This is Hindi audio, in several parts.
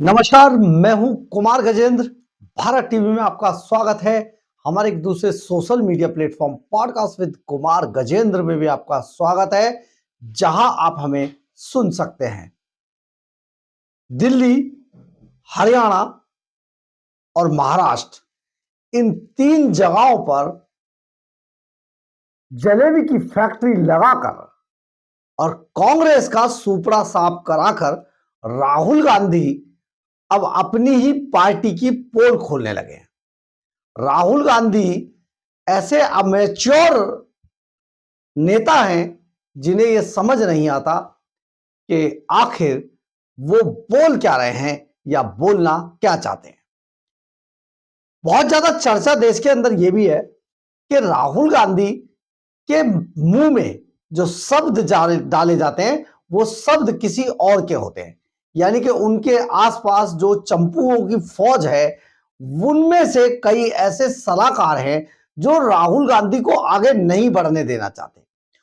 नमस्कार, मैं हूं कुमार गजेंद्र। भारत टीवी में आपका स्वागत है। हमारे एक दूसरे social media platform podcast with Kumar Gajendra में भी आपका स्वागत है, जहां आप हमें सुन सकते हैं। दिल्ली, हरियाणा और महाराष्ट्र, इन तीन जगहों पर जलेबी की फैक्ट्री लगाकर और कांग्रेस का सुपड़ा साफ कराकर राहुल गांधी अब अपनी ही पार्टी की पोल खोलने लगे। राहुल गांधी ऐसे अमेच्योर नेता हैं जिन्हें यह समझ नहीं आता कि आखिर वो बोल क्या रहे हैं या बोलना क्या चाहते हैं। बहुत ज्यादा चर्चा देश के अंदर यह भी है कि राहुल गांधी के मुंह में जो शब्द डाले जाते हैं वो शब्द किसी और के होते हैं, यानी कि उनके आसपास जो चंपुओं की फौज है उनमें से कई ऐसे सलाहकार हैं जो राहुल गांधी को आगे नहीं बढ़ने देना चाहते।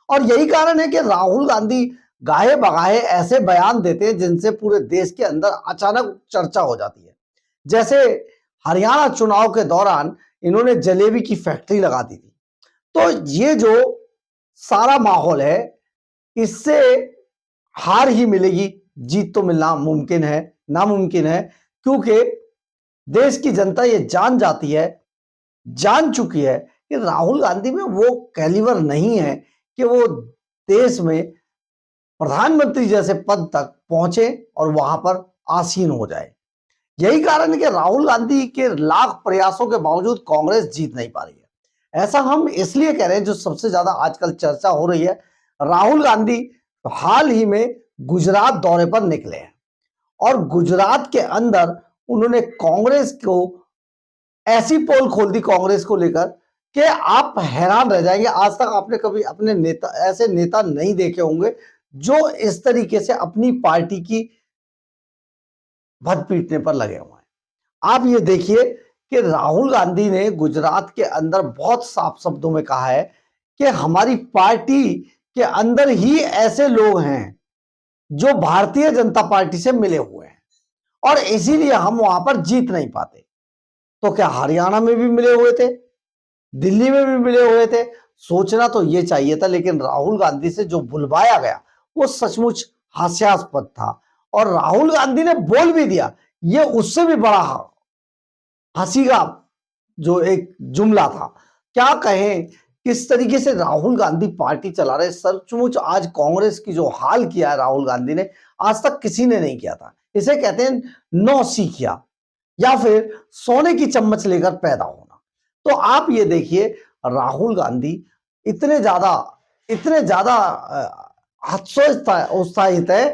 और यही कारण है कि राहुल गांधी गाहे बगाहे ऐसे बयान देते हैं जिनसे पूरे देश के अंदर अचानक चर्चा हो जाती है। जैसे हरियाणा चुनाव के दौरान इन्होंने जलेबी की फैक्ट्री लगा दी थी। तो ये जो सारा माहौल है, इससे हार ही मिलेगी, जीत तो मिलना मुमकिन है, नामुमकिन है, क्योंकि देश की जनता ये जान चुकी है कि राहुल गांधी में वो कैलिबर नहीं है कि वो देश में प्रधानमंत्री जैसे पद तक पहुंचे और वहां पर आसीन हो जाए। यही कारण है कि राहुल गांधी के लाख प्रयासों के बावजूद कांग्रेस जीत नहीं पा रही है। ऐसा हम इसलिए कह रहे हैं, जो सबसे ज्यादा आजकल चर्चा हो रही है, राहुल गांधी हाल ही में गुजरात दौरे पर निकले हैं और गुजरात के अंदर उन्होंने कांग्रेस को ऐसी पोल खोल दी कांग्रेस को लेकर कि आप हैरान रह जाएंगे। आज तक आपने कभी अपने ऐसे नेता नहीं देखे होंगे जो इस तरीके से अपनी पार्टी की भद पीटने पर लगे हुए हैं। आप ये देखिए कि राहुल गांधी ने गुजरात के अंदर बहुत साफ शब्दों में कहा है कि हमारी पार्टी के अंदर ही ऐसे लोग हैं जो भारतीय जनता पार्टी से मिले हुए हैं और इसीलिए हम वहां पर जीत नहीं पाते। तो क्या हरियाणा में भी मिले हुए थे, दिल्ली में भी मिले हुए थे? सोचना तो यह चाहिए था, लेकिन राहुल गांधी से जो बुलवाया गया वो सचमुच हास्यास्पद था। और राहुल गांधी ने बोल भी दिया, ये उससे भी बड़ा हंसी का जो एक जुमला था। क्या कहें किस तरीके से राहुल गांधी पार्टी चला रहे। सचमुच आज कांग्रेस की जो हाल किया है राहुल गांधी ने, आज तक किसी ने नहीं किया था। इसे कहते हैं नौसिखिया या फिर सोने की चम्मच लेकर पैदा होना। तो आप ये देखिए, राहुल गांधी इतने ज्यादा उत्साहित है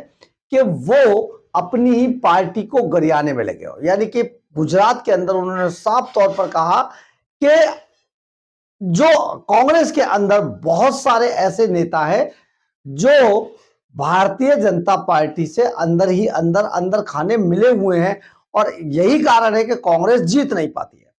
कि वो अपनी ही पार्टी को गरियाने में लगे हो। यानी कि गुजरात के अंदर उन्होंने साफ तौर पर कहा कि जो कांग्रेस के अंदर बहुत सारे ऐसे नेता हैं जो भारतीय जनता पार्टी से अंदर ही अंदर खाने मिले हुए हैं और यही कारण है कि कांग्रेस जीत नहीं पाती है।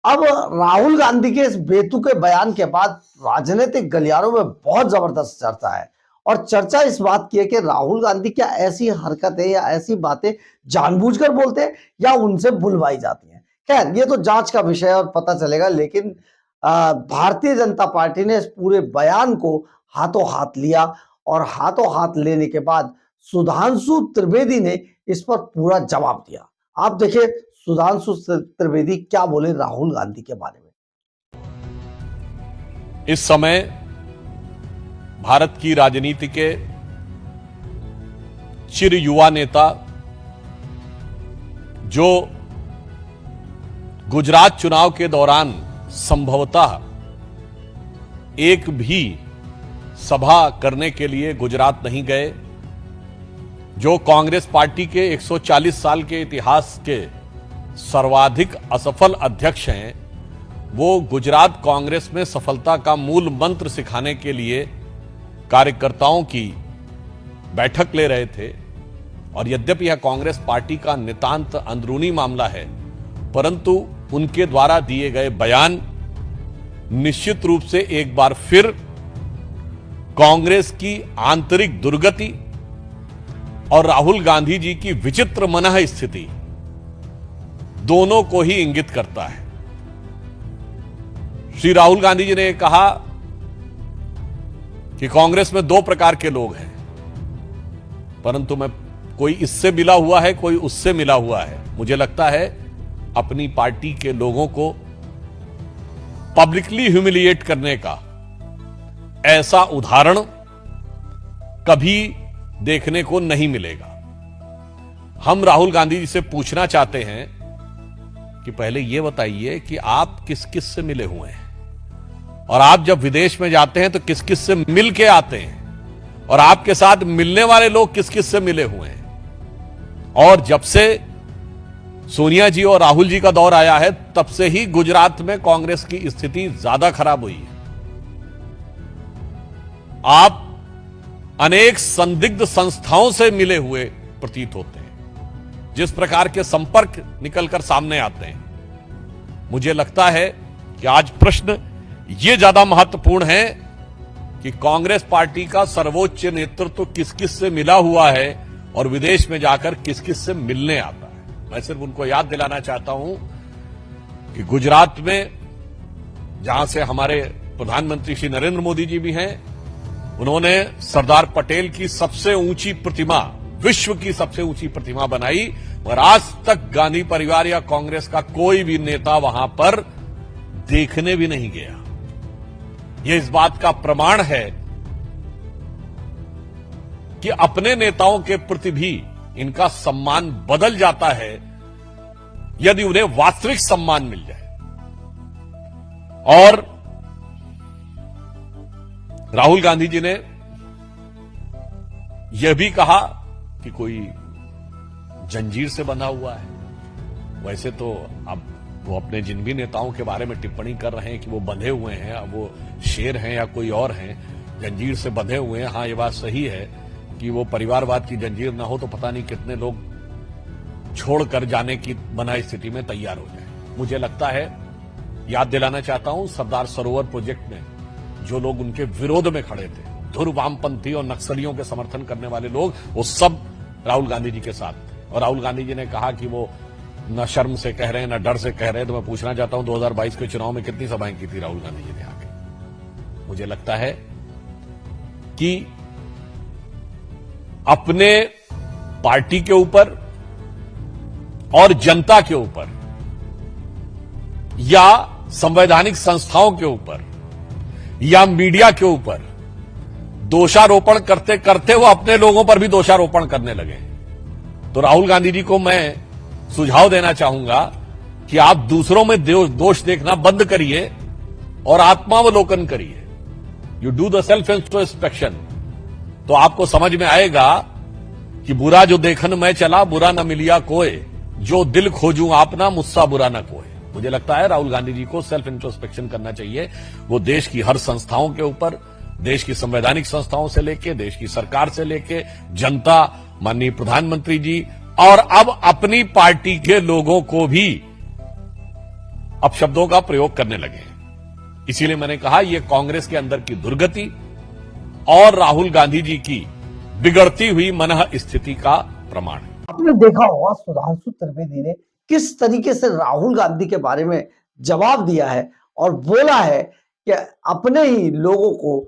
अब राहुल गांधी के इस बेतुके बयान के बाद राजनीतिक गलियारों में बहुत जबरदस्त चर्चा है और चर्चा इस बात की है कि राहुल गांधी क्या ऐसी हरकतें या ऐसी बातें जानबूझकर बोलते हैं या उनसे बुलवाई जाती हैं। खैर, ये तो जांच का विषय है और पता चलेगा, लेकिन भारतीय जनता पार्टी ने इस पूरे बयान को हाथों हाथ लिया और हाथों हाथ लेने के बाद सुधांशु त्रिवेदी ने इस पर पूरा जवाब दिया। आप देखिए सुधांशु त्रिवेदी क्या बोले राहुल गांधी के बारे में। इस समय भारत की राजनीति के चिर युवा नेता जो गुजरात चुनाव के दौरान संभवतः एक भी सभा करने के लिए गुजरात नहीं गए, जो कांग्रेस पार्टी के 140 साल के इतिहास के सर्वाधिक असफल अध्यक्ष हैं, वो गुजरात कांग्रेस में सफलता का मूल मंत्र सिखाने के लिए कार्यकर्ताओं की बैठक ले रहे थे। और यद्यपि यह कांग्रेस पार्टी का नितांत अंदरूनी मामला है, परंतु उनके द्वारा दिए गए बयान निश्चित रूप से एक बार फिर कांग्रेस की आंतरिक दुर्गति और राहुल गांधी जी की विचित्र मनः स्थिति दोनों को ही इंगित करता है। श्री राहुल गांधी जी ने कहा कि कांग्रेस में दो प्रकार के लोग हैं, परंतु मैं कोई इससे मिला हुआ है, कोई उससे मिला हुआ है। मुझे लगता है अपनी पार्टी के लोगों को पब्लिकली ह्यूमिलिएट करने का ऐसा उदाहरण कभी देखने को नहीं मिलेगा। हम राहुल गांधी जी से पूछना चाहते हैं कि पहले यह बताइए कि आप किस किस से मिले हुए हैं, और आप जब विदेश में जाते हैं तो किस किस से मिल के आते हैं, और आपके साथ मिलने वाले लोग किस किस से मिले हुए हैं। और जब से सोनिया जी और राहुल जी का दौर आया है, तब से ही गुजरात में कांग्रेस की स्थिति ज्यादा खराब हुई है। आप अनेक संदिग्ध संस्थाओं से मिले हुए प्रतीत होते हैं। जिस प्रकार के संपर्क निकलकर सामने आते हैं, मुझे लगता है कि आज प्रश्न यह ज्यादा महत्वपूर्ण है कि कांग्रेस पार्टी का सर्वोच्च नेतृत्व किस किस से मिला हुआ है और विदेश में जाकर किस किस से मिलने आता है। मैं सिर्फ उनको याद दिलाना चाहता हूं कि गुजरात में जहां से हमारे प्रधानमंत्री श्री नरेंद्र मोदी जी भी हैं, उन्होंने सरदार पटेल की सबसे ऊंची प्रतिमा, विश्व की सबसे ऊंची प्रतिमा बनाई, और आज तक गांधी परिवार या कांग्रेस का कोई भी नेता वहां पर देखने भी नहीं गया। यह इस बात का प्रमाण है कि अपने नेताओं के प्रति भी इनका सम्मान बदल जाता है यदि उन्हें वास्तविक सम्मान मिल जाए। और राहुल गांधी जी ने यह भी कहा कि कोई जंजीर से बंधा हुआ है। वैसे तो अब वो अपने जिन भी नेताओं के बारे में टिप्पणी कर रहे हैं कि वो बंधे हुए हैं, अब वो शेर हैं या कोई और हैं, जंजीर से बंधे हुए हैं। हां, ये बात सही है कि वो परिवारवाद की जंजीर ना हो तो पता नहीं कितने लोग छोड़कर जाने की बना स्थिति में तैयार हो जाए। मुझे लगता है, याद दिलाना चाहता हूं, सरदार सरोवर प्रोजेक्ट में जो लोग उनके विरोध में खड़े थे, धुर वामपंथी और नक्सलियों के समर्थन करने वाले लोग, वो सब राहुल गांधी जी के साथ थे। और राहुल गांधी जी ने कहा कि वो न शर्म से कह रहे हैं न डर से कह रहे हैं। तो मैं पूछना चाहता हूं, 2022 के चुनाव में कितनी सभाएं की थी राहुल गांधी जी ने आके? मुझे लगता है कि अपने पार्टी के ऊपर और जनता के ऊपर या संवैधानिक संस्थाओं के ऊपर या मीडिया के ऊपर दोषारोपण करते करते वो अपने लोगों पर भी दोषारोपण करने लगे। तो राहुल गांधी जी को मैं सुझाव देना चाहूंगा कि आप दूसरों में दोष देखना बंद करिए और आत्मावलोकन करिए। You do the self introspection, तो आपको समझ में आएगा कि बुरा जो देखन मैं चला, बुरा न मिलिया कोय, जो दिल खोजूं आपना, मुझसा बुरा न कोय। मुझे लगता है राहुल गांधी जी को सेल्फ इंट्रोस्पेक्शन करना चाहिए। वो देश की हर संस्थाओं के ऊपर, देश की संवैधानिक संस्थाओं से लेके, देश की सरकार से लेके, जनता, माननीय प्रधानमंत्री जी और अब अपनी पार्टी के लोगों को भी अपशब्दों का प्रयोग करने लगे। इसीलिए मैंने कहा, यह कांग्रेस के अंदर की दुर्गति और राहुल गांधी जी की बिगड़ती हुई मनः स्थिति का प्रमाण है। आपने देखा होगा सुधांशु त्रिवेदी ने किस तरीके से राहुल गांधी के बारे में जवाब दिया है और बोला है कि अपने ही लोगों को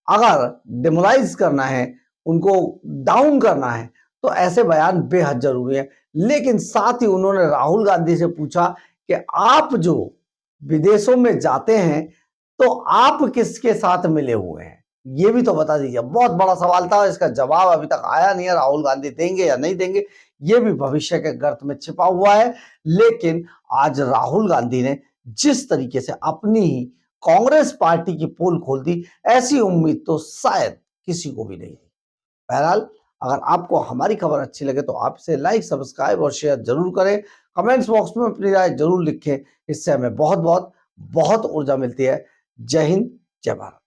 अगर डिमोलाइज करना है, उनको डाउन करना है, तो ऐसे बयान बेहद जरूरी है। लेकिन साथ ही उन्होंने राहुल गांधी से पूछा कि आप जो विदेशों में जाते हैं तो आप किसके साथ मिले हुए हैं, ये भी तो बता दीजिए। बहुत बड़ा सवाल था, इसका जवाब अभी तक आया नहीं है। राहुल गांधी देंगे या नहीं देंगे, ये भी भविष्य के गर्त में छिपा हुआ है। लेकिन आज राहुल गांधी ने जिस तरीके से अपनी ही कांग्रेस पार्टी की पोल खोल दी, ऐसी उम्मीद तो शायद किसी को भी नहीं थी। बहरहाल, अगर आपको हमारी खबर अच्छी लगे तो आप इसे लाइक, सब्सक्राइब और शेयर जरूर करें। कमेंट्स बॉक्स में अपनी राय जरूर लिखें, इससे हमें बहुत बहुत ऊर्जा मिलती है। जय हिंद, जय भारत।